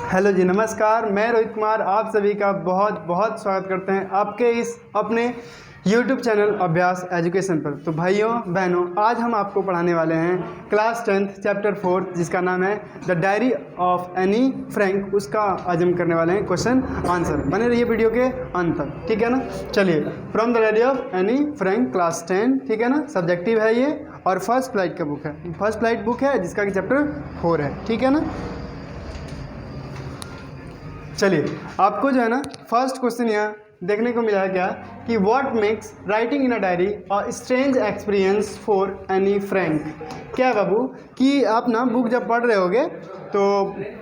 Hello जी, नमस्कार। मैं रोहित कुमार आप सभी का बहुत बहुत स्वागत करते हैं आपके इस अपने YouTube चैनल अभ्यास एजुकेशन पर। तो भाइयों बहनों, आज हम आपको पढ़ाने वाले हैं क्लास 10th चैप्टर 4 जिसका नाम है the diary of Anne Frank. उसका आज हम करने वाले हैं क्वेश्चन आंसर। बने रहिए वीडियो के अंत तक, ठीक है ना। चलिए, from the diary of Anne Frank class 10, ठीक है ना। सब्जेक्टिव है ये और फर्स्ट फ्लाइट का बुक है, फर्स्ट फ्लाइट बुक है जिसका कि चैप्टर 4 है, ठीक है ना। चलिए, आपको जो है ना फर्स्ट क्वेश्चन यहाँ देखने को मिला है क्या कि what makes writing in a diary a strange experience for Anne Frank. क्या है बाबू कि आप ना बुक जब पढ़ रहे होगे तो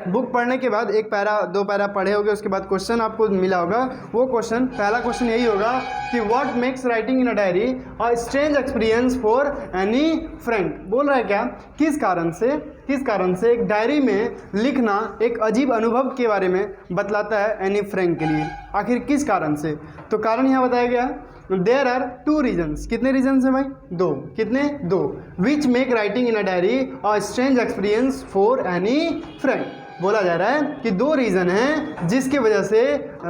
बुक पढ़ने के बाद एक पैरा दो पैरा पढ़े होगे, उसके बाद क्वेश्चन आपको मिला होगा। वो क्वेश्चन, पहला क्वेश्चन यही होगा कि what makes writing in a diary a strange experience for Anne Frank. बोल रहा है क्या, किस कारण से एक डायरी में लिखना एक अजीब अनुभव के बारे में बतलाता है एनी फ्रैंक के लिए। आखिर किस कारण से? तो कारण यहाँ बताया गया देयर आर 2 रीजन्स। कितने रीजन्स हैं भाई? 2। कितने? 2। Which make writing in a diary a strange experience for Anne Frank. बोला जा रहा है कि 2 रीज़न हैं जिसकी वजह से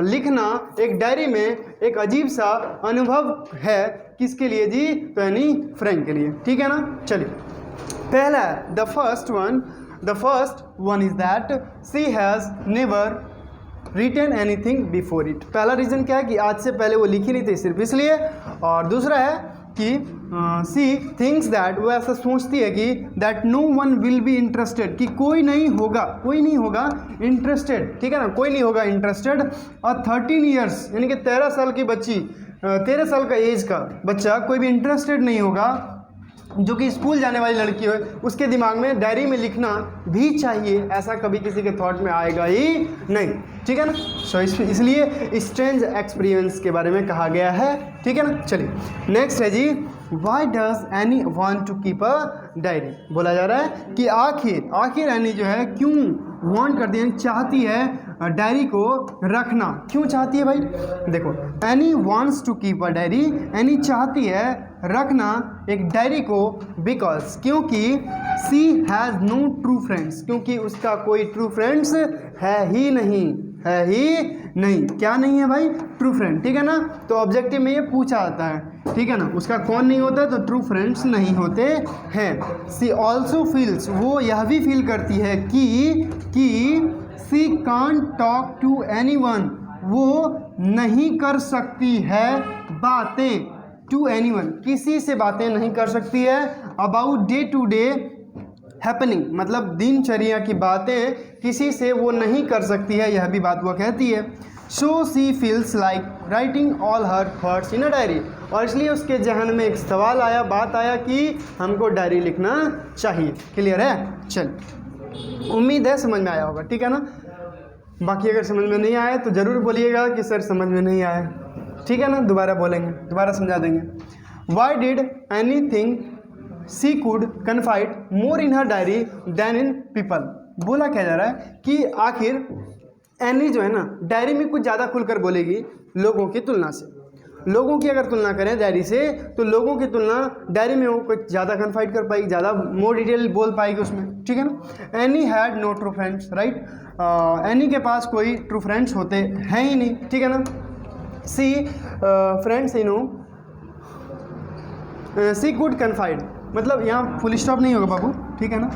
लिखना एक डायरी में एक अजीब सा अनुभव है। किसके लिए जी? तो एनी फ्रैंक के लिए, ठीक है ना। चलिए, पहला है the first one is that she has never written anything before it. पहला रीज़न क्या है कि आज से पहले वो लिखी नहीं थी, सिर्फ इसलिए। और दूसरा है कि सी थिंक्स दैट, वो ऐसा सोचती है कि that no one will be interested, कि कोई नहीं होगा इंटरेस्टेड, ठीक है ना। कोई नहीं होगा इंटरेस्टेड। और 13 ईयर्स यानी कि 13 साल की बच्ची, 13 साल का एज का बच्चा कोई भी इंटरेस्टेड नहीं होगा जो कि स्कूल जाने वाली लड़की हो, उसके दिमाग में डायरी में लिखना भी चाहिए, ऐसा कभी किसी के थॉट में आएगा ही नहीं, ठीक है ना। सो इसलिए स्ट्रेंज एक्सपीरियंस के बारे में कहा गया है, ठीक है ना। चलिए, नेक्स्ट है जी why does Anne want to keep a diary. बोला जा रहा है कि आखिर एनी जो है क्यों वांट करती है, चाहती है डायरी को रखना। क्यों चाहती है भाई? देखो, Anne wants to keep a diary, Anne चाहती है रखना एक डायरी को बिकॉज, क्योंकि she has no true friends, क्योंकि उसका कोई ट्रू फ्रेंड्स है ही नहीं। क्या नहीं है भाई? ट्रू फ्रेंड, ठीक है ना। तो ऑब्जेक्टिव में ये पूछा जाता है, ठीक है ना। उसका कौन नहीं होता? तो ट्रू फ्रेंड्स नहीं होते हैं। सी ऑल्सो फील्स, वो यह भी फील करती है कि सी कांट टॉक टू एनीवन, वो नहीं कर सकती है बातें टू एनीवन, किसी से बातें नहीं कर सकती है about day to day happening, मतलब दिनचर्या की बातें किसी से वो नहीं कर सकती है, यह भी बात वो कहती है। So she feels like writing all her thoughts in a diary, और इसलिए उसके जहन में एक सवाल आया, बात आया कि हमको डायरी लिखना चाहिए। क्लियर है? चल, उम्मीद है समझ में आया होगा, ठीक है ना। बाकी अगर समझ में नहीं आया तो ज़रूर बोलिएगा कि सर समझ में नहीं आया, ठीक है ना। दोबारा बोलेंगे, दोबारा समझा देंगे। Why did Anne think she could confide more in her diary than in people. बोला क्या जा रहा है कि आखिर एनी जो है ना डायरी में कुछ ज़्यादा खुलकर बोलेगी लोगों की तुलना से। लोगों की अगर तुलना करें डायरी से, तो लोगों की तुलना डायरी में वो कुछ ज़्यादा कन्फाइड कर पाएगी, ज़्यादा मोर डिटेल बोल पाएगी उसमें, ठीक है ना। Anne had no true friends, right. Anne के पास कोई ट्रू फ्रेंड्स होते हैं ही नहीं, ठीक है ना। सी फ्रेंड्स सी कुड कन्फाइड, मतलब यहाँ फुल स्टॉप नहीं होगा बाबू, ठीक है ना।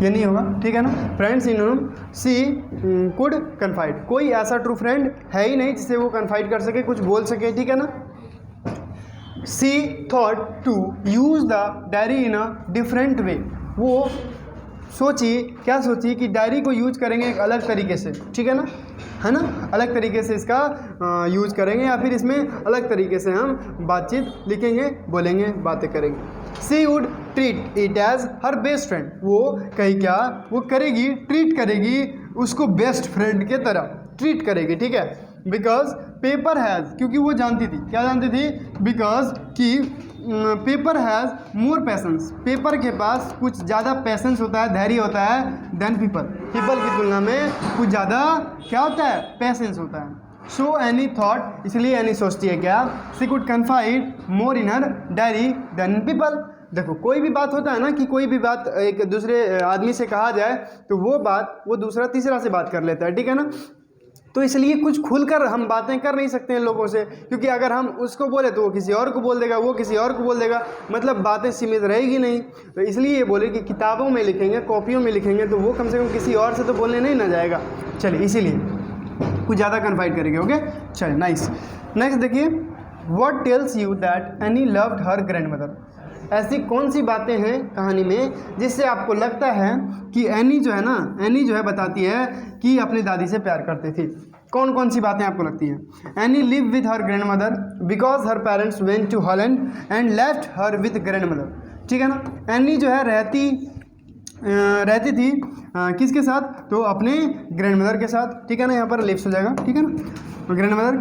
ये नहीं होगा, ठीक है ना। Friends in whom she could confide, कोई ऐसा ट्रू फ्रेंड है ही नहीं जिससे वो कन्फाइड कर सके, कुछ बोल सके, ठीक है ना। She thought to use the diary in a different way, वो क्या सोची कि डायरी को यूज करेंगे एक अलग तरीके से, ठीक है ना, अलग तरीके से इसका यूज करेंगे, या फिर इसमें अलग तरीके से हम बातचीत लिखेंगे, बोलेंगे, बातें करेंगे। She would treat it as her best friend, वो ट्रीट करेगी उसको बेस्ट फ्रेंड के तरह ट्रीट करेगी, ठीक है। बिकॉज पेपर हैज़, क्योंकि वो जानती थी, क्या जानती थी? बिकॉज कि paper has more patience, paper के पास कुछ ज़्यादा पैसेंस होता है, धैर्य होता है देन पीपल की तुलना में कुछ ज़्यादा क्या होता है? पैसेंस होता है। सो एनी थॉट, इसलिए एनी सोचती है क्या? She could confide more in her diary than people, देखो कोई भी बात होता है ना कि कोई भी बात एक दूसरे आदमी से कहा जाए तो वो बात वो दूसरा तीसरा से बात कर लेता है, ठीक है ना। तो इसलिए कुछ खुलकर हम बातें कर नहीं सकते हैं लोगों से, क्योंकि अगर हम उसको बोले तो वो किसी और को बोल देगा, वो किसी और को बोल देगा, मतलब बातें सीमित रहेगी नहीं। तो इसलिए ये बोले कि किताबों में लिखेंगे, कॉपियों में लिखेंगे तो वो कम से कम किसी और से तो बोलने नहीं ना जाएगा। चलिए इसीलिए कुछ ज़्यादा कन्फाइड करेंगे। ओके चलिए नाइस। नेक्स्ट देखिए, what tells you that any loved her grandmother. ऐसी कौन सी बातें हैं कहानी में जिससे आपको लगता है कि एनी जो है ना, एनी जो है बताती है कि अपनी दादी से प्यार करती थी। कौन कौन सी बातें आपको लगती हैं? Anne live with her grandmother because her parents went to Holland and left her with grandmother, ठीक है ना। एनी जो है रहती थी किसके साथ? तो अपने ग्रैंडमदर के साथ, ठीक है ना। यहाँ पर लिव्स हो जाएगा, ठीक है ना, ग्रैंडमदर।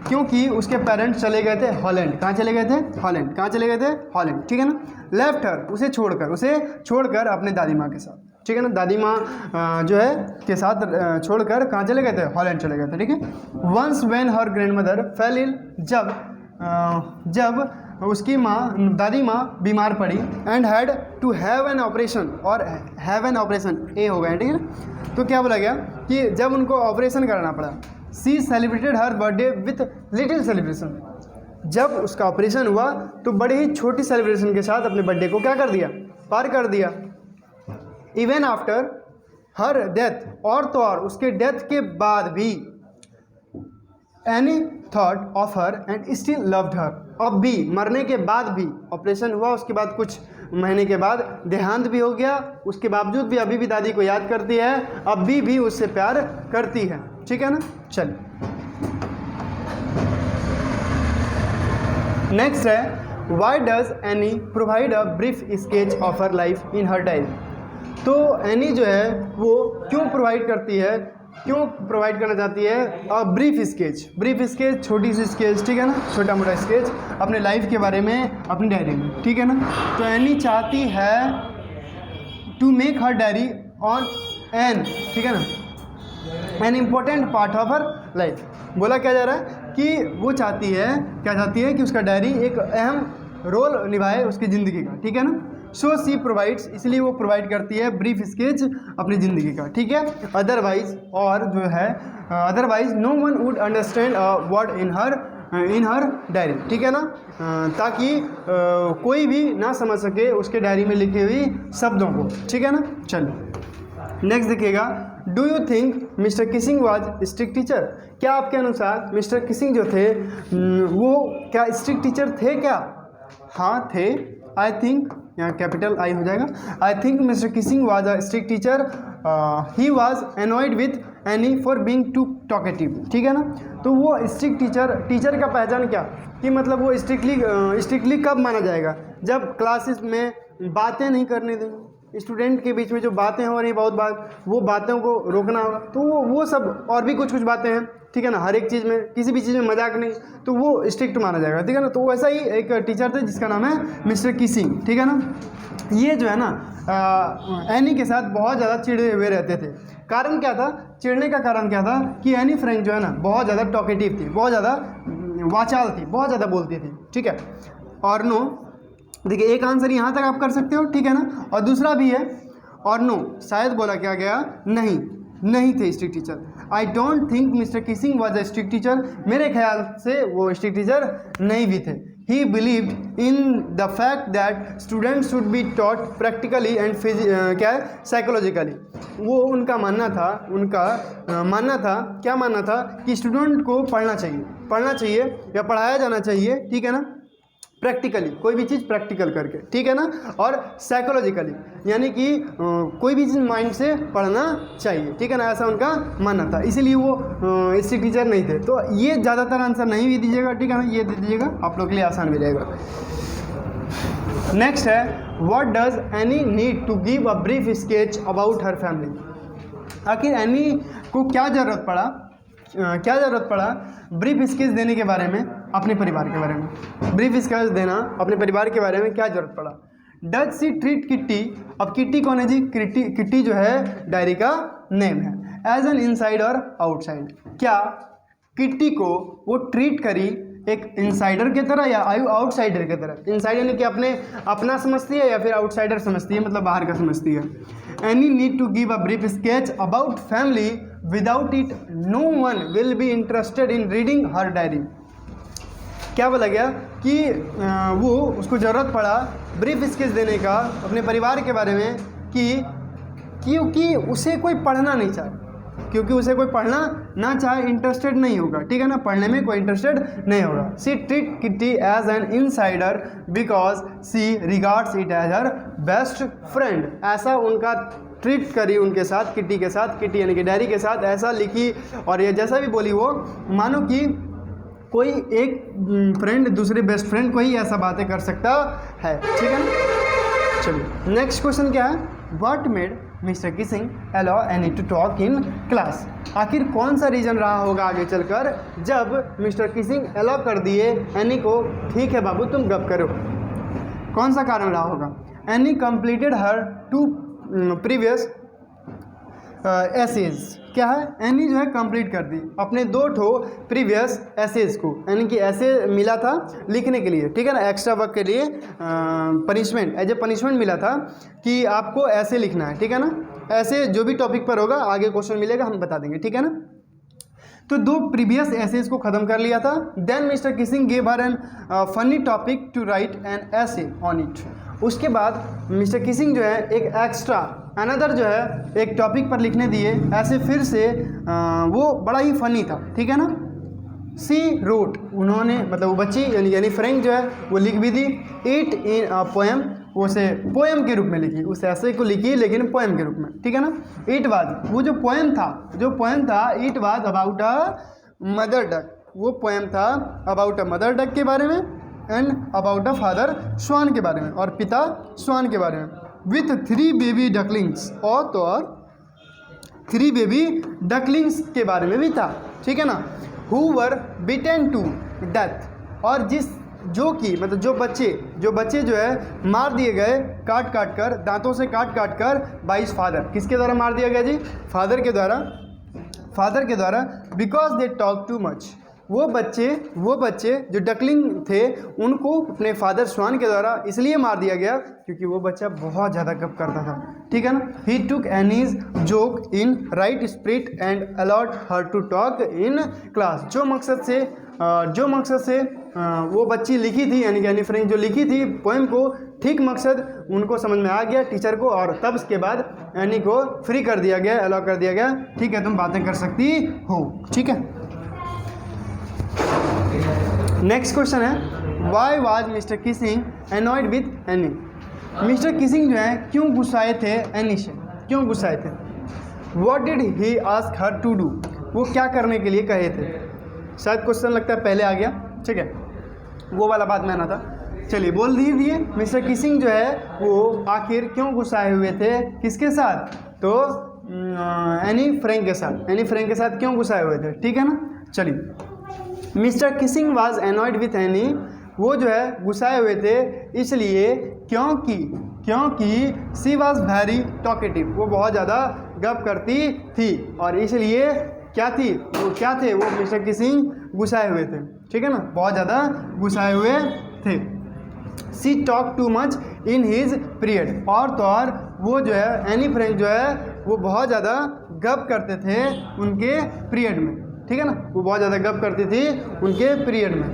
क्योंकि उसके पेरेंट्स चले गए थे हॉलैंड। कहाँ चले गए थे? हॉलैंड। कहाँ चले गए थे? हॉलैंड, ठीक है ना। लेफ्ट हर, उसे छोड़कर अपने दादी माँ के साथ, ठीक है ना। दादी माँ जो है के साथ छोड़कर कहाँ चले गए थे? हॉलैंड चले गए थे, ठीक है। Once when her grandmother fell ill, जब उसकी दादी माँ बीमार पड़ी, and had to have an operation, और हैव एन ऑपरेशन ए हो गया, ठीक है ना। तो क्या बोला गया कि जब उनको ऑपरेशन कराना पड़ा, she celebrated her birthday with little celebration. जब उसका ऑपरेशन हुआ तो बड़ी ही छोटी सेलिब्रेशन के साथ अपने बर्थडे को क्या कर दिया? पार कर दिया। इवन आफ्टर हर डेथ, और तो और उसके डेथ के बाद भी, any thought of her and still loved her. अब भी, मरने के बाद भी, ऑपरेशन हुआ उसके बाद कुछ महीने के बाद देहांत भी हो गया, उसके बावजूद भी अभी भी दादी को याद करती है, अभी भी उससे प्यार करती है, ठीक है ना। चलिए नेक्स्ट है, Y does any provide a brief sketch of her life in her diary. तो एनी जो है वो क्यों प्रोवाइड करती है, क्यों प्रोवाइड करना चाहती है? ब्रीफ स्केच, छोटी सी स्केच, ठीक है ना, छोटा मोटा स्केच अपने लाइफ के बारे में अपनी डायरी में, ठीक है ना। तो एनी चाहती है to make her diary on an, ठीक है ना, an important part of her life. बोला क्या जा रहा है कि वो चाहती है कि उसका डायरी एक अहम रोल निभाए उसकी ज़िंदगी का, ठीक है ना। सो सी प्रोवाइड्स, इसलिए वो प्रोवाइड करती है ब्रीफ स्केच अपनी ज़िंदगी का, ठीक है। अदरवाइज, और जो है otherwise no one would understand a word in her diary, ठीक है ना, ताकि कोई भी ना समझ सके उसके डायरी में लिखी हुई शब्दों को, ठीक है ना। चलो नेक्स्ट देखिएगा, do you think mister Keesing was strict teacher. क्या आपके अनुसार मिस्टर किसिंग जो थे वो क्या स्ट्रिक्ट टीचर थे क्या? हाँ थे। आई थिंक, यहाँ कैपिटल आई हो जाएगा, I think mister Keesing was a strict teacher, he was annoyed with Anne for being too talkative, ठीक है ना। तो वो स्ट्रिक्ट टीचर का पहचान क्या, कि मतलब वो स्ट्रिक्टली कब माना जाएगा? जब क्लासेस में बातें नहीं करने देंगे, स्टूडेंट के बीच में जो बातें हो रही वो बातों को रोकना होगा। तो वो सब और भी कुछ बातें हैं, ठीक है ना। हर एक चीज़ में, किसी भी चीज़ में मजाक नहीं, तो वो स्ट्रिक्ट माना जाएगा, ठीक है ना। तो वैसा ही एक टीचर थे जिसका नाम है मिस्टर किसिंग, ठीक है ना। ये जो है ना एनी के साथ बहुत ज़्यादा चिड़े हुए रहते थे। कारण क्या था? चिड़ने का कारण क्या था कि एनी फ्रैंक जो है ना बहुत ज़्यादा टॉकेटिव थी, बहुत ज़्यादा वाचाल थी, बहुत ज़्यादा बोलती थी, ठीक है। और नो, देखिए एक आंसर यहाँ तक आप कर सकते हो, ठीक है ना। और दूसरा भी है और नो, शायद बोला क्या गया, नहीं थे strict teacher. I don't think mister kissing was a strict teacher. मेरे ख्याल से वो स्ट्रिक्ट टीचर नहीं भी थे। ही believed in the fact that students should be taught practically and psychologically. वो उनका मानना था, क्या मानना था कि स्टूडेंट को पढ़ना चाहिए या पढ़ाया जाना चाहिए, ठीक है ना, प्रैक्टिकली, कोई भी चीज़ प्रैक्टिकल करके, ठीक है ना, और साइकोलॉजिकली, यानी कि कोई भी चीज़ माइंड से पढ़ना चाहिए, ठीक है ना, ऐसा उनका मानना था। इसीलिए वो स्ट्रिक्ट टीचर नहीं थे। तो ये ज़्यादातर आंसर नहीं भी दीजिएगा, ठीक है ना, ये दे दीजिएगा, आप लोग के लिए आसान भी रहेगा। नेक्स्ट है, what does Anne need to give a brief sketch about her family. आखिर एनी को क्या ज़रूरत पड़ा ब्रीफ स्केच देने के बारे में, अपने परिवार के बारे में ब्रीफ स्केच देना, अपने परिवार के बारे में क्या ज़रूरत पड़ा? Does she treat kitty. अब किट्टी कौन है जी? किट्टी जो है डायरी का नेम है। एज एन इनसाइड और आउटसाइड, क्या किट्टी को वो ट्रीट करी एक इनसाइडर की तरह या आउटसाइडर की तरह? इनसाइडर यानी कि अपना समझती है या फिर आउटसाइडर समझती है, मतलब बाहर का समझती है। Anne need to give a brief sketch about family, without it no one will be interested in reading her diary. क्या बोला गया कि वो उसको ज़रूरत पड़ा ब्रीफ स्केच देने का अपने परिवार के बारे में क्योंकि उसे कोई पढ़ना नहीं चाहे, क्योंकि उसे कोई पढ़ना ना चाहे, इंटरेस्टेड नहीं होगा, ठीक है ना, पढ़ने में कोई इंटरेस्टेड नहीं होगा। She treat Kitty as an insider because she regards it as her best friend. ऐसा उनका ट्रीट करी उनके साथ, किटी के साथ, किटी यानी कि डायरी के साथ ऐसा लिखी, और ये जैसा भी बोली वो मानो कि कोई एक फ्रेंड दूसरे बेस्ट फ्रेंड को ही ऐसा बातें कर सकता है, ठीक है ना। चलिए नेक्स्ट क्वेश्चन क्या है, what made mister Keesing allow any two talk in class. आखिर कौन सा रीज़न रहा होगा आगे चलकर जब मिस्टर किसिंग अलाउ कर दिए एनी को, ठीक है बाबू तुम गप करो, कौन सा कारण रहा होगा। Anne completed her 2 previous essays. क्या है, एनी जो है कंप्लीट कर दी अपने 2 ठो प्रीवियस एसेज को, यानी कि ऐसे मिला था लिखने के लिए, ठीक है ना, एक्स्ट्रा वर्क के लिए पनिशमेंट, एज ए पनिशमेंट मिला था कि आपको ऐसे लिखना है, ठीक है ना, ऐसे जो भी टॉपिक पर होगा आगे क्वेश्चन मिलेगा हम बता देंगे, ठीक है ना। तो 2 प्रीवियस एसेज को ख़त्म कर लिया था। Then mister Keesing gave her an funny topic to write an essay on it. उसके बाद मिस्टर किसिंग जो है एक एक्स्ट्रा अनदर जो है एक टॉपिक पर लिखने दिए, ऐसे फिर से वो बड़ा ही फनी था, ठीक है ना। सी रोट, उन्होंने मतलब वो बच्ची यानी फ्रैंक जो है वो लिख भी दी इट इन अ पोएम, उसे पोएम के रूप में लिखी, उस ऐसे को लिखी लेकिन पोएम के रूप में, ठीक है ना। इट वाज, वो जो पोएम था it was about a mother duck, वो पोएम था अबाउट अ मदर डक के बारे में एंड अबाउट अ फादर स्वान के बारे में, और पिता स्वान के बारे में, विथ 3 बेबी डकलिंग्स, और तो और 3 बेबी डकलिंग्स के बारे में भी था, ठीक है ना। Who were bitten to death, और जो कि मतलब जो बच्चे जो है मार दिए गए काट कर, दांतों से काट कर बाई फादर, किसके द्वारा मार दिया गया जी, फादर के द्वारा, because they talk too much. वो बच्चे जो डकलिंग थे उनको अपने फादर स्वान के द्वारा इसलिए मार दिया गया क्योंकि वो बच्चा बहुत ज़्यादा गप करता था, ठीक है ना। He took Anne's joke in right spirit and allowed her to talk in class. जो मकसद से वो बच्ची लिखी थी, यानी कि एनी फ्रैंक जो लिखी थी पोएम को, ठीक मकसद उनको समझ में आ गया टीचर को, और तब उसके बाद एनी को फ्री कर दिया गया, अलाउ कर दिया गया, ठीक है तुम बातें कर सकती हो, ठीक है। नेक्स्ट क्वेश्चन है, why was mister Keesing annoyed with any. Mister Keesing जो है क्यों गुस्साए थे एनी से, क्यों गुस्साए थे। What did he ask her to do, वो क्या करने के लिए कहे थे। शायद क्वेश्चन लगता है पहले आ गया, ठीक है, वो वाला बात में आना था। चलिए बोल दिए मिस्टर किसिंग जो है वो आखिर क्यों गुस्साए हुए थे, किसके साथ, तो एनी फ्रैंक के साथ क्यों गुस्साए हुए थे, ठीक है ना। चलिए, mister Keesing was annoyed with any, वो जो है गुस्साए हुए थे इसलिए क्योंकि सी वाज वेरी टॉकेटिव, वो बहुत ज़्यादा गप करती थी, और इसलिए क्या थे वो मिस्टर किसिंग गुस्साए हुए थे, ठीक है ना, बहुत ज़्यादा गुस्साए हुए थे। She talk too much in his period, और तो और वो जो है एनी फ्रैंक जो है वो बहुत ज़्यादा गप करते थे उनके पीरियड में, ठीक है ना, वो बहुत ज़्यादा गप करती थी उनके पीरियड में।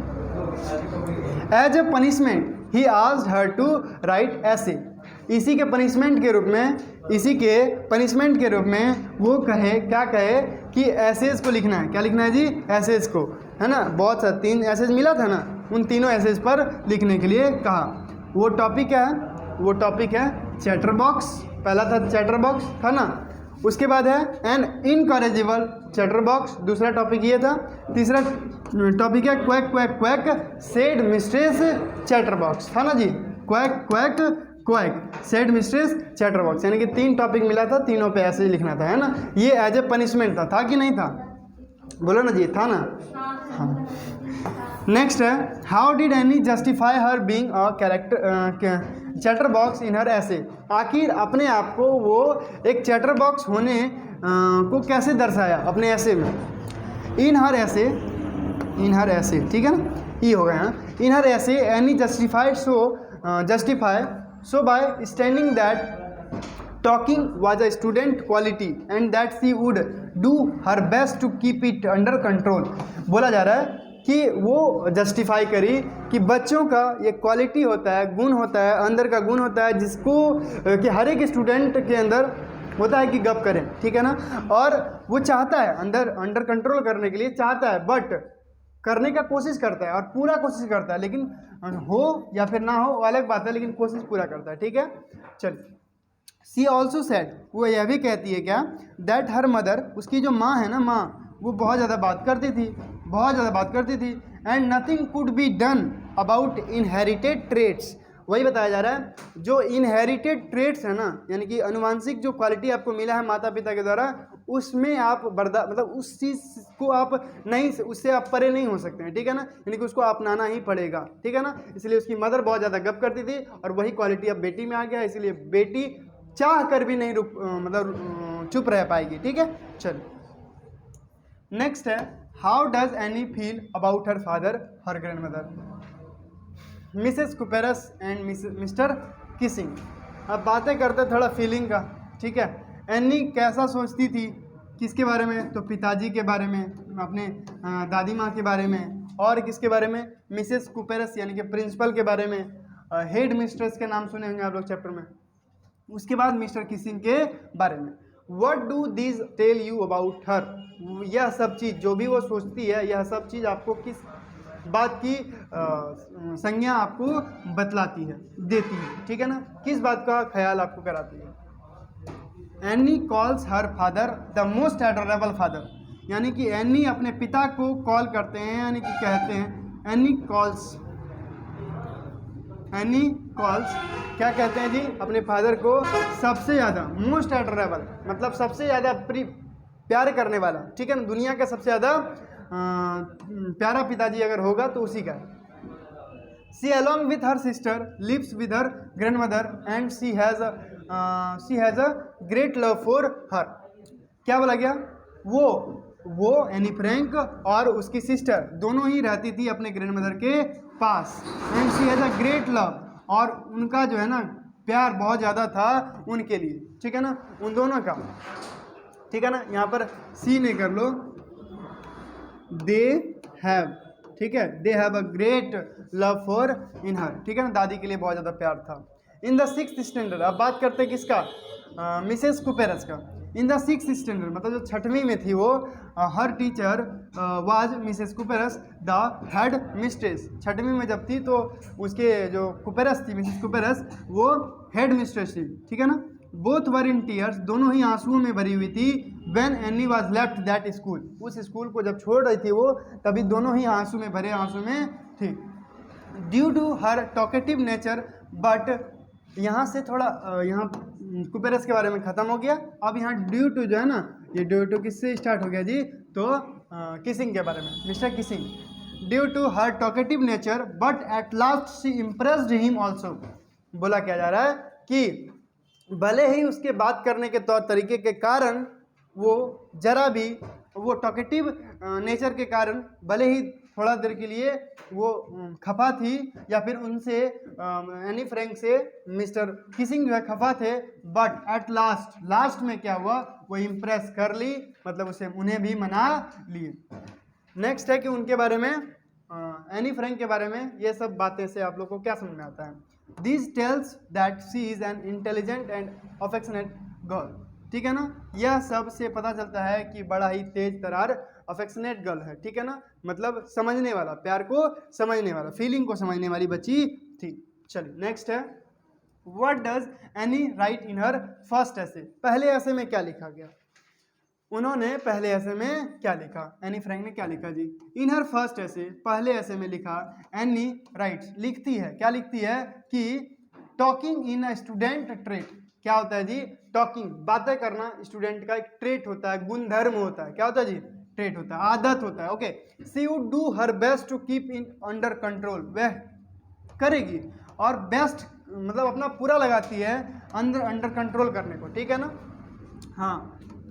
As a punishment he asked her to write essay, इसी के पनिशमेंट के रूप में वो क्या कहे कि एसेज को लिखना है, क्या लिखना है जी, एसेज को, है ना, बहुत सा 3 एसेज मिला था ना, उन तीनों एसेज पर लिखने के लिए कहा। वो टॉपिक है चैटर बॉक्स, पहला था चैटर बॉक्स था ना, उसके बाद है एन इनकरेजिबल चैटर बॉक्स, दूसरा टॉपिक ये था, तीसरा टॉपिक है quack quack quack said mistress chatter box था ना जी, quack quack quack said mistress chatter box, यानी कि 3 टॉपिक मिला था, तीनों पे ऐसे ही लिखना था, है ना। ये एज ए पनिशमेंट था कि नहीं था, बोलो ना जी, था ना, हाँ। नेक्स्ट है, how did Anne justify her being a character chatter box in her essay, आखिर अपने आप को वो एक चैटर बॉक्स होने को कैसे दर्शाया अपने ऐसे में। इन हर ऐसे, ठीक है ना, ई हो गया हाँ। In her essay Anne justify so by standing that talking was a student quality and that she would do her best to keep it under control. बोला जा रहा है कि वो जस्टिफाई करी कि बच्चों का ये क्वालिटी होता है, गुण होता है, अंदर का गुण होता है जिसको कि हर एक स्टूडेंट के अंदर होता है कि गप करें, ठीक है ना। और वो चाहता है अंडर कंट्रोल करने के लिए चाहता है, बट करने का कोशिश करता है और पूरा कोशिश करता है, लेकिन हो या फिर ना हो वो अलग बात है, लेकिन कोशिश पूरा करता है, ठीक है। चलिए, सी ऑल्सो सेड, वो यह भी कहती है क्या, दैट हर मदर, उसकी जो माँ है ना, माँ वो बहुत ज़्यादा बात करती थी, and nothing could be done about inherited traits. वही बताया जा रहा है जो इनहेरिटेड ट्रेट्स है ना, यानी कि अनुवांशिक जो क्वालिटी आपको मिला है माता पिता के द्वारा, उसमें आप मतलब उस चीज़ को आप नहीं, उससे आप परे नहीं हो सकते हैं, ठीक है ना, यानी कि उसको अपनाना ही पड़ेगा, ठीक है ना। इसलिए उसकी मदर बहुत ज़्यादा गप करती थी और वही क्वालिटी अब बेटी में आ गया, इसलिए बेटी चाह कर भी नहीं चुप रह पाएगी, ठीक है। चलो नेक्स्ट है, how does Anne feel about her father her grand mother, Mrs Kuperus and Mr Keesing. अब बातें करते थोड़ा फीलिंग का, ठीक है। एनी कैसा सोचती थी, किसके बारे में, तो पिताजी के बारे में, अपने दादी माँ के बारे में, और किसके बारे में, मिसेस कुपेरस यानी कि प्रिंसिपल के बारे में, हेड मिस्ट्रेस के नाम सुने होंगे आप लोग चैप्टर में, उसके बाद मिस्टर किसिंग के बारे में। What do these tell you about her, यह सब चीज़ जो भी वो सोचती है, यह सब चीज़ आपको किस बात की संज्ञा आपको बतलाती है, देती है, ठीक है ना, किस बात का ख्याल आपको कराती है। Any calls her father the most adorable father, यानी कि एनी अपने पिता को कॉल करते हैं, यानी कि कहते हैं एनी कॉल्स क्या कहते हैं जी, अपने फादर को सबसे ज़्यादा, मोस्ट एडोरेबल मतलब सबसे ज़्यादा प्यार करने वाला, ठीक है ना, दुनिया का सबसे ज़्यादा प्यारा पिताजी अगर होगा तो उसी का। She along with her sister lives with her grand mother and she has a great love for her. क्या बोला गया, वो एनी फ्रैंक और उसकी सिस्टर दोनों ही रहती थी अपने ग्रैंड मदर के पास, and she has a great love, और उनका जो है ना प्यार बहुत ज़्यादा था उनके लिए, ठीक है ना, उन दोनों का, ठीक है ना। यहाँ पर सी नहीं कर लो, दे हैव, ठीक है, they have a great love for in her, ठीक है ना, दादी के लिए बहुत ज़्यादा प्यार था। इन द 6th स्टैंडर्ड, अब बात करते हैं किसका, मिसेस कुपेरस का। इन द 6th स्टैंडर्ड मतलब जो 6वीं में थी वो, her teacher was Mrs Kuperus the head mistress. 6वीं में जब थी तो उसके जो कुपेरस थी, मिसेस कुपेरस, वो हेड मिस्ट्रेस थी, ठीक है ना। बोथ वर इन टीयर्स, दोनों ही आंसुओं में भरी हुई थी। When any was left that school, उस स्कूल को जब छोड़ रही थी वो, तभी दोनों ही आंसू में थी। Due to her talkative nature, but यहाँ से थोड़ा यहाँ कुपेरस के बारे में ख़त्म हो गया। अब यहाँ ड्यू टू जो है ना, ये ड्यू टू किससे स्टार्ट हो गया जी, तो किसिंग के बारे में, mister Keesing. Due to her talkative nature but at last she impressed him also. बोला क्या जा रहा है कि भले ही उसके बात करने के तौर तरीके के कारण वो जरा भी, वो टॉकेटिव नेचर के कारण भले ही थोड़ा देर के लिए वो खफा थी, या फिर उनसे एनी फ्रैंक से मिस्टर किसिंग जो है खफा थे, बट एट लास्ट में क्या हुआ, वो इम्प्रेस कर ली, मतलब उसे उन्हें भी मना लिए। नेक्स्ट है कि उनके बारे में, एनी फ्रैंक के बारे में ये सब बातें से आप लोग को क्या समझ में आता है। This tells that she is an intelligent and affectionate girl, ठीक है ना, यह सब से पता चलता है कि बड़ा ही तेज तरार अफेक्शनेट गर्ल है, ठीक है ना, मतलब समझने वाला, प्यार को समझने वाला, फीलिंग को समझने वाली बच्ची थी। चलिए नेक्स्ट है, what does any right in her first ऐसे, पहले ऐसे में क्या लिखा गया, उन्होंने पहले ऐसे में क्या लिखा, एनी फ्रैंक ने क्या लिखा जी, इन हर फर्स्ट ऐसे, पहले ऐसे में लिखा, एनी राइट्स, लिखती है, क्या लिखती है कि talking in a student trait. क्या होता है जी, टॉकिंग, बातें करना स्टूडेंट का एक ट्रेट होता है, गुणधर्म होता है, क्या होता है जी, ट्रेट होता है, आदत होता है। Okay, she would do her best to keep in under control, वह करेगी और बेस्ट मतलब अपना पूरा लगाती है अंडर कंट्रोल करने को, ठीक है ना, हाँ,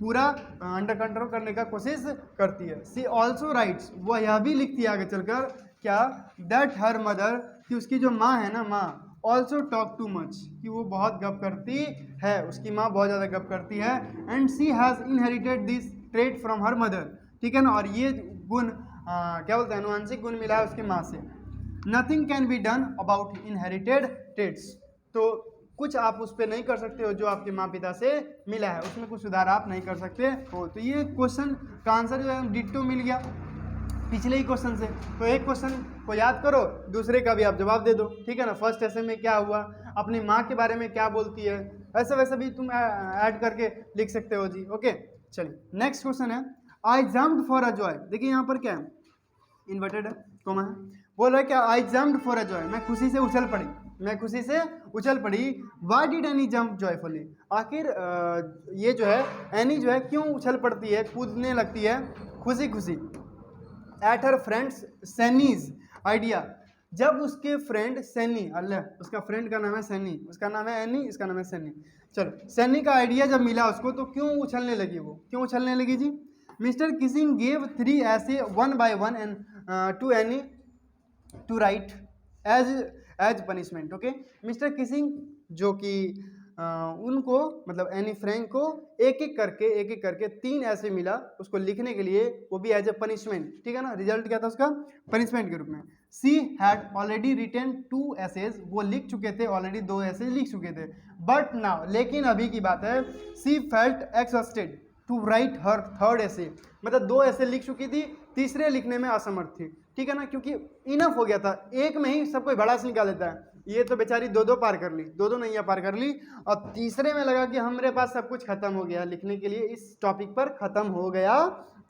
पूरा अंडर कंट्रोल करने का कोशिश करती है। सी ऑल्सो राइट्स, वह यह भी लिखती है आगे चलकर क्या दैट हर मदर, कि उसकी जो माँ है ना, माँ ऑल्सो टॉक टू मच, कि वो बहुत गप करती है, उसकी माँ बहुत ज़्यादा गप करती है। And she has inherited this trait from her mother, ठीक है ना, और ये गुण क्या बोलते हैं, अनुवांशिक गुण मिला है उसकी माँ से। Nothing can be done about inherited traits, तो कुछ आप उस पर नहीं कर सकते हो जो आपके माँ पिता से मिला है, उसमें कुछ सुधार आप नहीं कर सकते हो। तो ये क्वेश्चन का आंसर जो है डिट्टो मिल गया पिछले ही क्वेश्चन से। तो एक क्वेश्चन को याद करो, दूसरे का भी आप जवाब दे दो, ठीक है ना। फर्स्ट ऐसे में क्या हुआ, अपनी माँ के बारे में क्या बोलती है, ऐसे वैसे भी तुम ऐड करके लिख सकते हो जी। ओके, चलिए नेक्स्ट क्वेश्चन है, आई जम्प्ड फॉर अ जॉय। देखिए यहाँ पर क्या है, इन्वर्टेड है, कोमा है, बोल रहा है क्या, आई जम्प्ड फॉर अ जॉय, मैं खुशी से उछल पड़ी, मैं खुशी से उछल पड़ी। Y did any jump joyfully, आखिर ये जो है एनी जो है क्यों उछल पड़ती है, कूदने लगती है खुशी खुशी। एट हर फ्रेंड्स सैनीज आइडिया, जब उसके फ्रेंड सैनी, अल्लाह उसका फ्रेंड का नाम है सैनी, उसका नाम है एनी, इसका नाम है सैनी, चलो सैनी का आइडिया जब मिला उसको तो क्यों उछलने लगी, वो क्यों उछलने लगी जी। मिस्टर किसिंग गेव 3 ऐसे 1 by 1 and to Anne to write as punishment. Okay, mister Keesing जो कि उनको मतलब एनी फ्रैंक को एक एक करके 3 ऐसे मिला उसको लिखने के लिए, वो भी एज ए पनिशमेंट, ठीक है ना। रिजल्ट क्या था उसका, पनिशमेंट के रूप में। She had already written 2 essays, वो लिख चुके थे ऑलरेडी, 2 एसेज लिख चुके थे। बट नाउ, लेकिन अभी की बात है, she felt exhausted to write her third essay, मतलब 2 ऐसे लिख चुकी थी, तीसरे लिखने में असमर्थ थी, ठीक है ना, क्योंकि इनफ हो गया था, एक में ही सब कोई भड़ास निकाल लेता है, ये तो बेचारी 2 पार कर ली, 2 नैया पार कर ली, और तीसरे में लगा कि हमारे पास सब कुछ खत्म हो गया लिखने के लिए, इस टॉपिक पर खत्म हो गया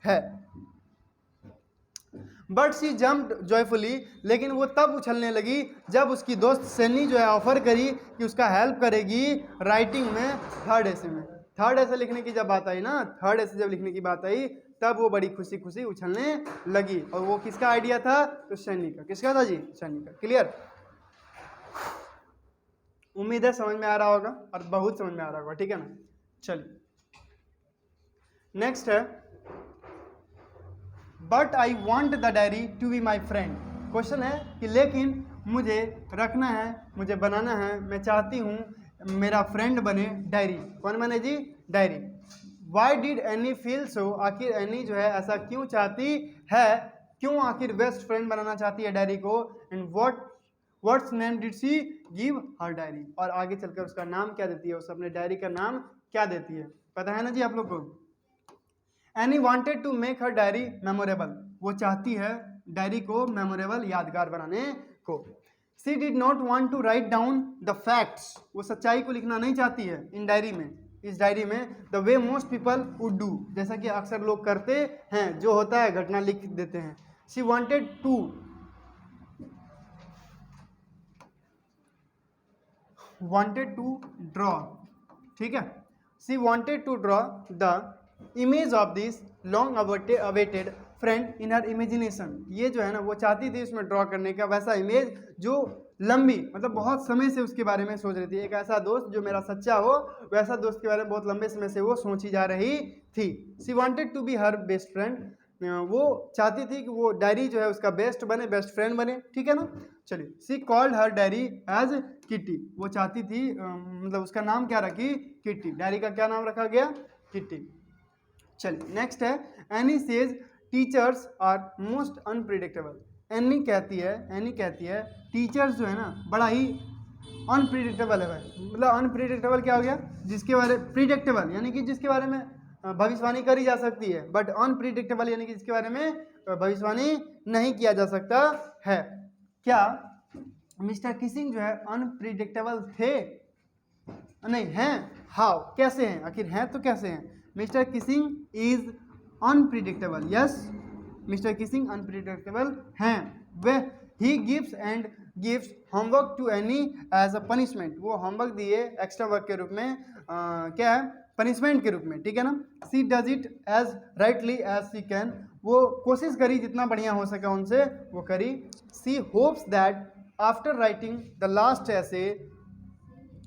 है। बट सी जम्प्ड जॉयफुली, लेकिन वो तब उछलने लगी जब उसकी दोस्त सैनी जो है ऑफर करी कि उसका हेल्प करेगी राइटिंग में थर्ड ऐसे में। थर्ड ऐसे लिखने की जब बात आई ना, थर्ड ऐसे जब लिखने की बात आई तब वो बड़ी खुशी खुशी उछलने लगी। और वो किसका आइडिया था, तो सैनी का। किसका था जी, सैनी का। क्लियर, उम्मीद है समझ में आ रहा होगा, और बहुत समझ में आ रहा होगा, ठीक है ना। चलिए नेक्स्ट है, but I want the diary to be my friend. Question है कि लेकिन मुझे रखना है, मुझे बनाना है, मैं चाहती हूँ मेरा फ्रेंड बने डायरी। कौन बने जी, diary. Why did Anne feel so, आखिर एनी जो है ऐसा क्यों चाहती है, क्यों आखिर बेस्ट फ्रेंड बनाना चाहती है डायरी को। And what's name did she give her diary, और आगे चलकर उसका नाम क्या देती है, उस अपने डायरी का नाम क्या देती है, पता है ना जी आप लोग को। Anne wanted to make her diary memorable, वो चाहती है डायरी को मेमोरेबल, यादगार बनाने को। She did not want to write down the facts, वो सच्चाई को लिखना नहीं चाहती है इन डायरी में, इस डायरी में। The way most people would do, जैसा कि अक्सर लोग करते हैं, जो होता है घटना लिख देते हैं। शी वॉन्टेड टू ड्रॉ, ठीक है, she wanted to draw the image of this long awaited friend in her imagination. ये जो है ना, वो चाहती थी उसमें ड्रॉ करने का वैसा इमेज जो लंबी, मतलब बहुत समय से उसके बारे में सोच रही थी, एक ऐसा दोस्त जो मेरा सच्चा हो, वैसा दोस्त के बारे में बहुत लंबे समय से वो सोची जा रही थी। She wanted to be her best friend, वो चाहती थी कि वो डायरी जो है उसका बेस्ट बने, बेस्ट फ्रेंड बने, ठीक है ना। चलिए, she called her diary as Kitty, वो चाहती थी मतलब उसका नाम क्या रखी, किट्टी, डायरी का क्या नाम रखा गया, किट्टी। चलिए नेक्स्ट है, Anne says teachers are most unpredictable. Anne कहती है टीचर्स जो है ना बड़ा ही अनप्रिडिक्टेबल है भाई, मतलब अनप्रिडिक्टेबल क्या हो गया, जिसके बारे, प्रिडिक्टेबल यानी कि जिसके बारे में भविष्यवाणी करी जा सकती है, बट अनप्रिडिक्टेबल यानी कि जिसके बारे में भविष्यवाणी नहीं किया जा सकता है। क्या मिस्टर किसिंग जो है अनप्रिडिक्टेबल थे, नहीं हैं, हाउ, कैसे हैं, आखिर हैं तो कैसे हैं। Mr Keesing is unpredictable, yes, Mr Keesing unpredictable हैं। वे he gives and gives homework to Anne as a punishment, वो होमवर्क दिए एक्स्ट्रा वर्क के रूप में, क्या है, पनिशमेंट के रूप में, ठीक है ना। She does it as rightly as she can, वो कोशिश करी जितना बढ़िया हो सका उनसे वो करी। She hopes that after writing the last essay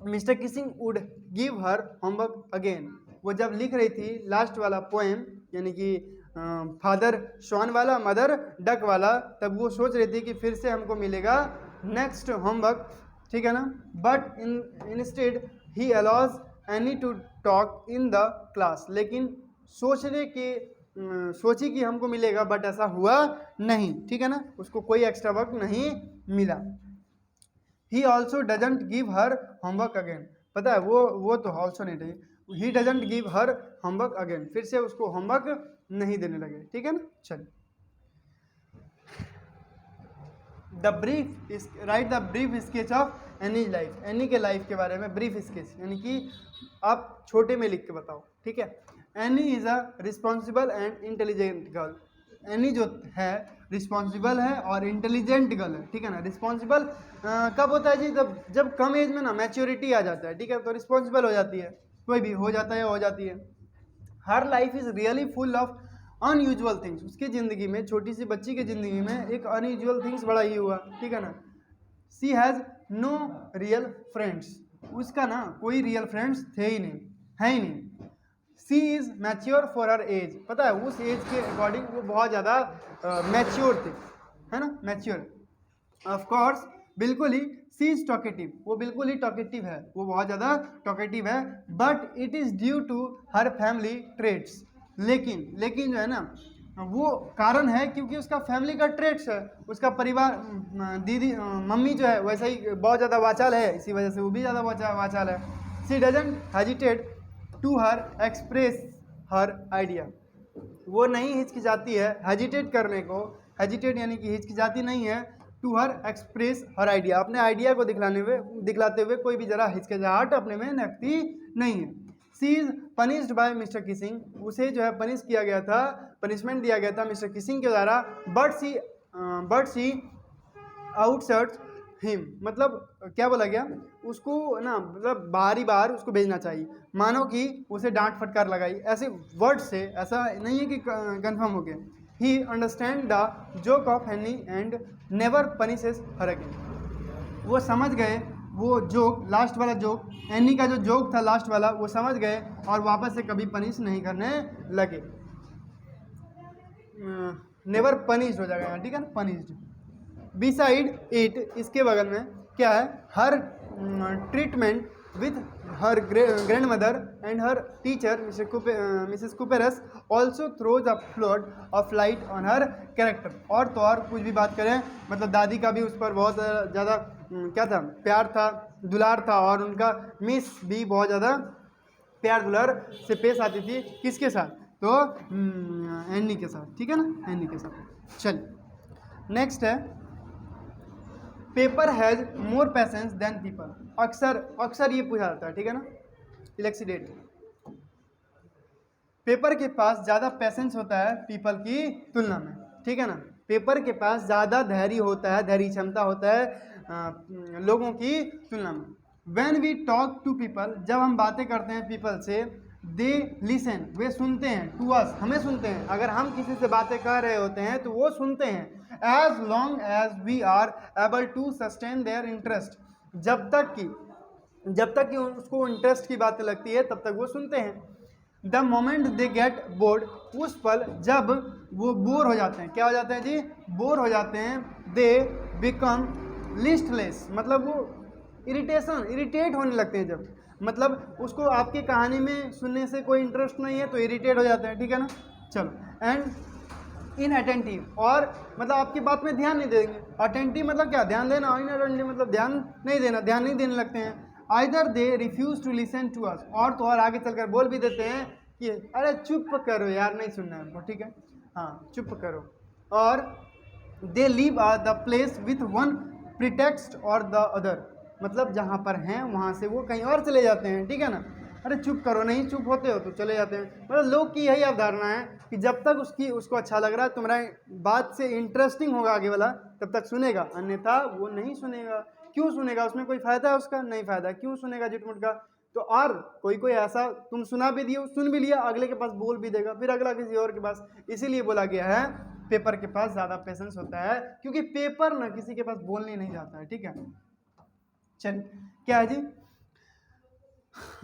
Mr Keesing would give her homework again, वो जब लिख रही थी लास्ट वाला पोएम यानी कि फादर श्वान वाला, मदर डक वाला, तब वो सोच रही थी कि फिर से हमको मिलेगा नेक्स्ट होमवर्क, ठीक है ना। But instead he allows any two talk in the class, लेकिन सोची कि हमको मिलेगा, बट ऐसा हुआ नहीं, ठीक है ना, उसको कोई एक्स्ट्रा वर्क नहीं मिला। He also doesn't give her homework again, पता है वो तो ऑल्सो नहीं रही, he doesn't give her homework again, फिर से उसको होमवर्क नहीं देने लगे, ठीक है ना। चलिए, right the brief sketch of any life, any के लाइफ के बारे में ब्रीफ स्केच, यानी कि आप छोटे में लिख के बताओ, ठीक है। Any is a responsible and intelligent girl, any जो है रिस्पॉन्सिबल है और इंटेलिजेंट गर्ल है, ठीक है ना। रिस्पॉन्सिबल कब होता है जी, जब कम एज में ना मैच्योरिटी आ जाता है, ठीक है, तो रिस्पॉन्सिबल हो जाती है, कोई भी हो जाता है, हो जाती है। हर life is really full of unusual things, उसकी ज़िंदगी में, छोटी सी बच्ची की ज़िंदगी में एक अनयूजुअल थिंग्स बड़ा ही हुआ, ठीक है ना। सी हैज़ नो रियल फ्रेंड्स, उसका ना कोई रियल फ्रेंड्स थे ही नहीं, है ही नहीं। She is mature for her age, पता है उस एज के अकॉर्डिंग वो बहुत ज़्यादा मैच्योर थे, है ना, मैच्योर। ऑफ कोर्स, बिल्कुल ही। सी इज टॉकेटिव, वो बिल्कुल ही टॉकेटिव है, वो बहुत ज़्यादा टॉकेटिव है। But it is due to her family traits, लेकिन जो है ना, वो कारण है क्योंकि उसका फैमिली का ट्रेट्स है, उसका परिवार, दीदी मम्मी जो है वैसे ही बहुत ज़्यादा वाचाल है, इसी वजह से वो भी ज़्यादा वाचाल है। She doesn't hesitate to her express her idea, वो नहीं हिचकिचाती है हेजिटेट करने को, हेजिटेट यानी कि हिचकिचाती नहीं है, to her express her idea, अपने आइडिया को दिखलाते हुए कोई भी जरा हिचकिचाहट अपने में रखती नहीं है। She is punished by Mr Keesing, उसे जो है पनिश किया गया था, पनिशमेंट दिया गया था मिस्टर किसिंग के द्वारा। बट सी आउटसर्ट्स हिम, मतलब क्या बोला गया, उसको ना मतलब बाहर उसको भेजना चाहिए, मानो कि उसे डांट फटकार लगाई, ऐसे वर्ड से, ऐसा नहीं है कि कंफर्म हो गया। ही understand the joke of any and never punishes her again, वो समझ गए वो जोक, लास्ट वाला जोक, एनी का जो जोक था लास्ट वाला, वो समझ गए और वापस से कभी पनिश नहीं करने लगे। नेवर पनिश्ड हो जाएगा, ठीक है ना, पनिश्ड। बिसाइड इट, इसके बगल में क्या है, her treatment with her grand mother and her teacher Mrs Kuperus also throws a flood of light on her character. और तो और कुछ भी बात करें, मतलब दादी का भी उस पर बहुत ज़्यादा क्या था, प्यार था, दुलार था, और उनका मिस भी बहुत ज़्यादा प्यार दुलार से पेश आती थी, किसके साथ, तो एनी के साथ, ठीक है ना, एनी के साथ। चलिए, नेक्स्ट है paper has more patience than people, अक्सर ये पूछा जाता है, ठीक है ना, इलेक्सिडेट, पेपर के पास ज़्यादा पैसेंस होता है पीपल की तुलना में, ठीक है ना, पेपर के पास ज़्यादा धैर्य होता है, धैर्य क्षमता होता है लोगों की तुलना में। When we talk to people, जब हम बातें करते हैं पीपल से, दे लिसन, वे सुनते हैं, टू अस, हमें सुनते हैं, अगर हम किसी से बातें कर रहे होते हैं तो वो सुनते हैं। As long as we are able to sustain their interest, जब तक कि उसको इंटरेस्ट की बातें लगती है तब तक वो सुनते हैं। The moment they get bored, उस पल जब वो बोर हो जाते हैं, क्या हो जाते हैं जी, बोर हो जाते हैं। दे बिकम लिस्टलेस, मतलब वो इरिटेट होने लगते हैं, जब मतलब उसको आपकी कहानी में सुनने से कोई इंटरेस्ट नहीं है तो इरिटेट हो जाते हैं, ठीक है ना। चलो, एंड इनअटेंटिव, और मतलब आपकी बात में ध्यान नहीं देंगे। अटेंटिव मतलब क्या, ध्यान देना, इनअटेंटिव मतलब ध्यान नहीं देने लगते हैं। Either they refuse to listen to us, और तो और आगे चलकर बोल भी देते हैं कि अरे चुप करो यार, नहीं सुनना है हमको, ठीक है, हाँ चुप करो। और they leave the place with one pretext और द अदर, मतलब जहाँ पर हैं वहाँ से वो कहीं और चले जाते हैं, ठीक है ना। अरे चुप करो, नहीं चुप होते हो तो चले जाते हैं। मतलब लोग की यही अवधारणा है कि जब तक उसको अच्छा लग रहा है, तुम्हारा बात से इंटरेस्टिंग होगा आगे वाला, तब तक सुनेगा, अन्यथा वो नहीं सुनेगा। क्यों सुनेगा, उसमें कोई फ़ायदा है उसका, नहीं फ़ायदा, क्यों सुनेगा झूठ-मूठ का। तो और कोई ऐसा तुम सुना भी दिए, सुन भी लिया, अगले के पास बोल भी देगा, फिर अगला किसी और के पास। इसीलिए बोला गया है पेपर के पास ज़्यादा पेशेंस होता है, क्योंकि पेपर ना किसी के पास बोलने नहीं जाता है, ठीक है। चल क्या है जी,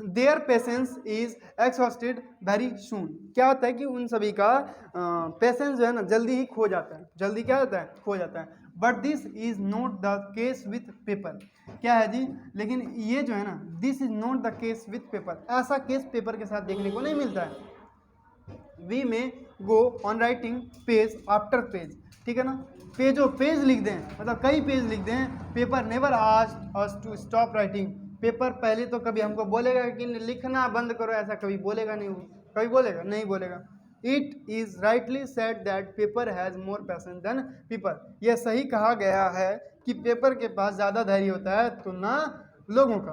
their patience is exhausted very soon. क्या होता है कि उन सभी का पेशेंस जो है ना जल्दी ही खो जाता है, जल्दी क्या होता है, खो जाता है। But this is not the case with paper. क्या है जी, लेकिन ये जो है ना, this is not the case with paper, ऐसा केस पेपर के साथ देखने को नहीं मिलता है। वी में go on writing page after page, ठीक है ना, पेजों पेज लिख दें, मतलब कई पेज लिख दें। Paper never asked us to stop writing. Paper पहले तो कभी हमको बोलेगा कि लिखना बंद करो, ऐसा कभी बोलेगा नहीं, कभी बोलेगा नहीं बोलेगा। It is rightly said that paper has more passion than people. यह सही कहा गया है कि पेपर के पास ज़्यादा धैर्य होता है तुलना लोगों का।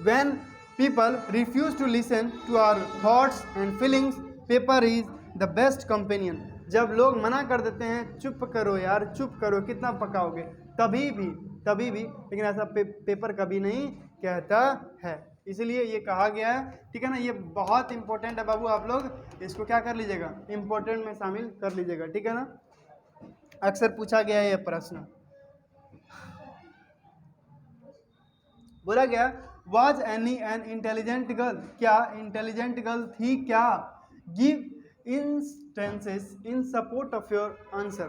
When people refuse to listen to our thoughts and feelings, paper is the best companion. जब लोग मना कर देते हैं, चुप करो यार, चुप करो, कितना पकाओगे, तभी भी, लेकिन ऐसा पेपर कभी नहीं कहता है। इसलिए ये कहा गया है, ठीक है ना। ये बहुत इंपॉर्टेंट है बाबू, आप लोग इसको क्या कर लीजिएगा, इंपॉर्टेंट में शामिल कर लीजिएगा, ठीक है ना। अक्सर पूछा गया है ये प्रश्न। बोला गया was any N intelligent girl, क्या इंटेलिजेंट गर्ल थी क्या। Give instances in support of your answer.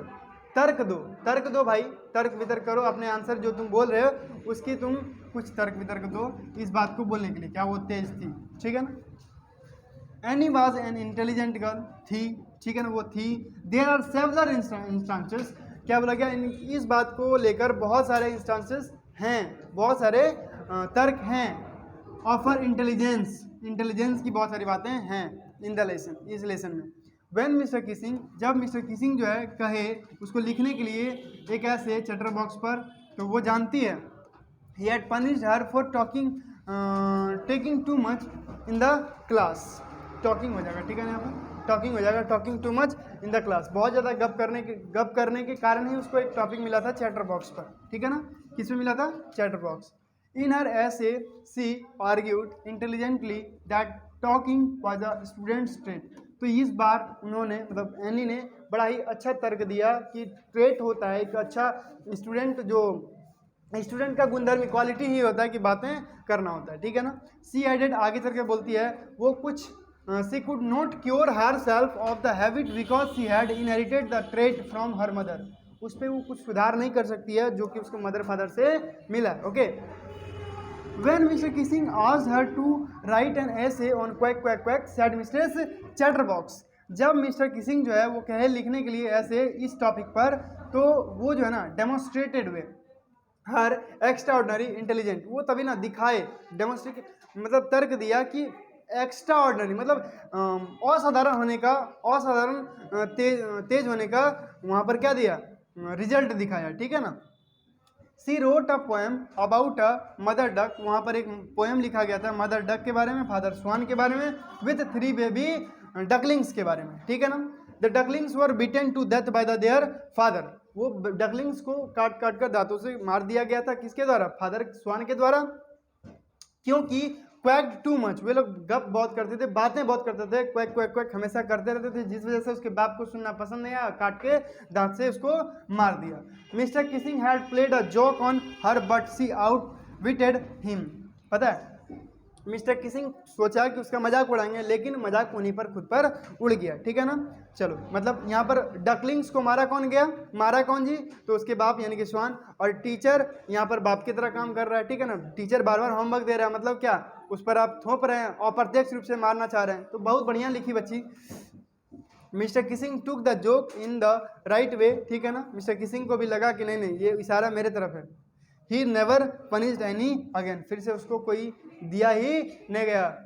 तर्क दो भाई, तर्क वितर्क करो, अपने आंसर जो तुम बोल रहे हो उसकी तुम कुछ तर्क वितर्क दो इस बात को बोलने के लिए, क्या वो तेज थी, ठीक है ना। Any was an intelligent girl, थी, ठीक है ना, वो थी। देयर आर सेवरल इंस्टांसेस, क्या बोला गया, इस बात को लेकर बहुत सारे इंस्टांसेस हैं, बहुत सारे तर्क हैं। ऑफर इंटेलिजेंस की बहुत सारी बातें हैं इन द लेसन, इस लेसन में। व्हेन मिस्टर किसिंग, जब मिस्टर किसिंग जो है कहे उसको लिखने के लिए एक ऐसे चैटर बॉक्स पर, तो वो जानती है he had punished her for taking to much in the class. Talking हो जाएगा, ठीक है ना, यहाँ पर टॉकिंग हो जाएगा, talking to much in the class. बहुत ज़्यादा गप करने के कारण ही उसको एक टॉपिक मिला था चैटर बॉक्स पर, ठीक है ना। किस में मिला था, chatter box. In her essay, she argued intelligently that talking was a student's trait. तो इस बार उन्होंने, मतलब एनी ने बड़ा ही अच्छा तर्क दिया कि ट्रेट होता है, एक अच्छा स्टूडेंट का गुणधर्म क्वालिटी ही होता है कि बातें करना होता है, ठीक है ना। सी एडेड, आगे चल के बोलती है, वो कुछ she could not cure her self of the habit because she had inherited the trait from her mother. उस पर वो कुछ सुधार नहीं कर सकती है जो कि उसको मदर फादर से मिला, okay. When Mr. Kissing asked her to write an essay on quack quack quack, said Mistress Chatterbox. जब मिस्टर किसिंग जो है वो कहे लिखने के लिए ऐसे इस टॉपिक पर, तो वो जो है ना डेमोन्स्ट्रेटेड हुए हर एक्स्ट्रा ऑर्डनरी इंटेलिजेंट, वो तभी ना दिखाए, डेमोन्स्ट्रेट मतलब तर्क दिया कि एक्स्ट्रा ऑर्डनरी मतलब असाधारण होने का, असाधारण तेज होने का वहाँ पर क्या दिया, रिजल्ट दिखाया, ठीक है ना। She wrote a poem about a mother duck, वहाँ पर एक पोएम लिखा गया था मदर डक के बारे में, फादर स्वान के बारे में, विथ 3 बेबी डकलिंग्स के बारे में, ठीक है ना। The ducklings were beaten to death by the their father, वो डकलिंग्स को काट काट कर दांतों से मार दिया गया था, किसके द्वारा, फादर स्वान के द्वारा। क्योंकि क्वैक्ड टू मच, वे लोग गप बहुत करते थे, बातें बहुत करते थे, क्वैक क्वैक क्वैक हमेशा करते रहते थे, जिस वजह से उसके बाप को सुनना पसंद नहीं आया, काट के दांत से उसको मार दिया। Mr Keesing had played a joke on her but she outwitted him. पता है, मिस्टर किसिंग सोचा कि उसका मजाक उड़ाएंगे, लेकिन मजाक उन्हीं पर खुद पर उड़ गया, ठीक है ना। चलो, मतलब यहाँ पर डकलिंग्स को मारा कौन गया, मारा कौन जी, तो उसके बाप यानी कि स्वान। और टीचर यहाँ पर बाप की तरह काम कर रहा है, ठीक है ना। टीचर बार बार होमवर्क दे रहा है, मतलब क्या, उस पर आप थोप रहे हैं, अप्रत्यक्ष रूप से मारना चाह रहे हैं। तो बहुत बढ़िया लिखी बच्ची। Mister Keesing took the joke in the right way, ठीक है ना। मिस्टर किसिंग को भी लगा कि नहीं नहीं, ये इशारा मेरे तरफ है। He never punished any again, फिर से उसको कोई दिया ही नहीं गया।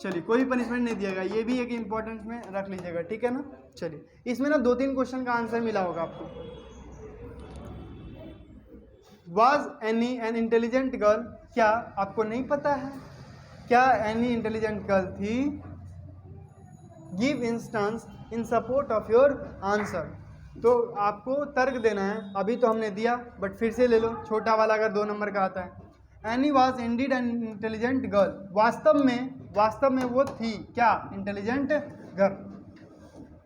चलिए, कोई पनिशमेंट नहीं दिया गया, ये भी एक इंपॉर्टेंट में रख लीजिएगा, ठीक है ना। चलिए, इसमें ना 2-3 क्वेश्चन का आंसर मिला होगा आपको। Was any N intelligent girl, क्या आपको नहीं पता है क्या एनी इंटेलिजेंट गर्ल थी। Give instance in support of your answer, तो आपको तर्क देना है, अभी तो हमने दिया बट फिर से ले लो, छोटा वाला अगर 2 नंबर का आता है। Any was Indeed N intelligent girl, वास्तव में वो थी क्या, इंटेलिजेंट गर्ल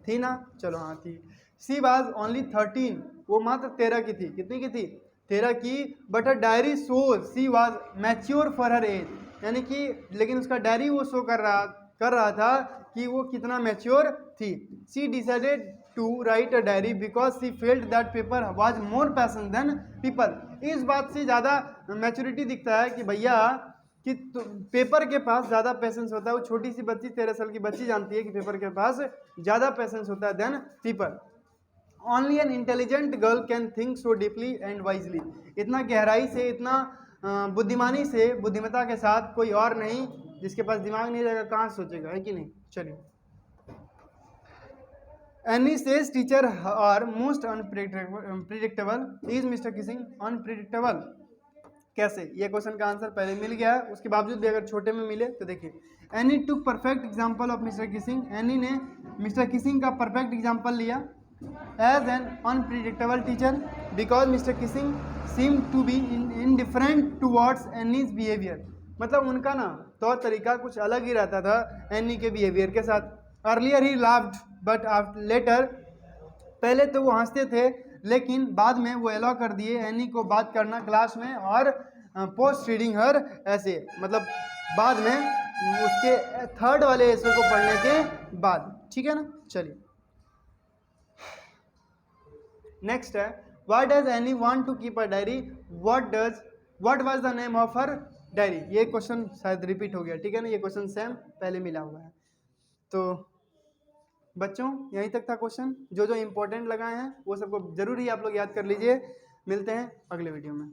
थी ना, चलो हाँ थी। सी वाज ओनली 13, वो मात्र 13 की थी, कितनी की थी, 13 की, but a diary shows she was mature for her age, यानी कि लेकिन उसका डायरी वो शो कर रहा था कि वो कितना मैच्योर थी। She decided to write a diary because she felt that paper was more passion than people. इस बात से ज़्यादा मैच्योरिटी दिखता है कि भैया कि पेपर के पास ज़्यादा पेशेंस होता है। वो छोटी सी बच्ची 13 साल की बच्ची जानती है कि पेपर के पास ज़्यादा पेशेंस होता है than people. Only an intelligent girl can think so deeply and wisely, इतना गहराई से, इतना बुद्धिमानी से, बुद्धिमत्ता के साथ कोई और नहीं, जिसके पास दिमाग नहीं रहेगा कहाँ सोचेगा, है कि नहीं। चलिए, Anne says teacher are most unpredictable, is Mr Keesing unpredictable. कैसे, ये क्वेश्चन का आंसर पहले मिल गया है, उसके बावजूद भी अगर छोटे में मिले तो देखिए, Anne took perfect example of Mr Keesing, Anne ने मिस्टर किसिंग का परफेक्ट एग्जाम्पल लिया as an unpredictable teacher because Mr Keesing seem to be indifferent towards Anne's behaviour. मतलब उनका ना तौर तरीका कुछ अलग ही रहता था एनी के बिहेवियर के साथ। Earlier he laughed but after later, पहले तो वो हंसते थे लेकिन बाद में वो अलाउ कर दिए एनी को बात करना क्लास में, और पोस्ट रीडिंग हर ऐसे, मतलब बाद में उसके थर्ड वाले ऐसे को पढ़ने के बाद, ठीक है ना। चलिए, नेक्स्ट है, why does Anne want to keep a diary, what was the name of her diary. ये क्वेश्चन शायद रिपीट हो गया, ठीक है ना, ये क्वेश्चन सेम पहले मिला हुआ है। तो बच्चों यहीं तक था क्वेश्चन, जो जो इंपॉर्टेंट लगाए हैं वो सबको जरूर ही आप लोग याद कर लीजिए। मिलते हैं अगले वीडियो में।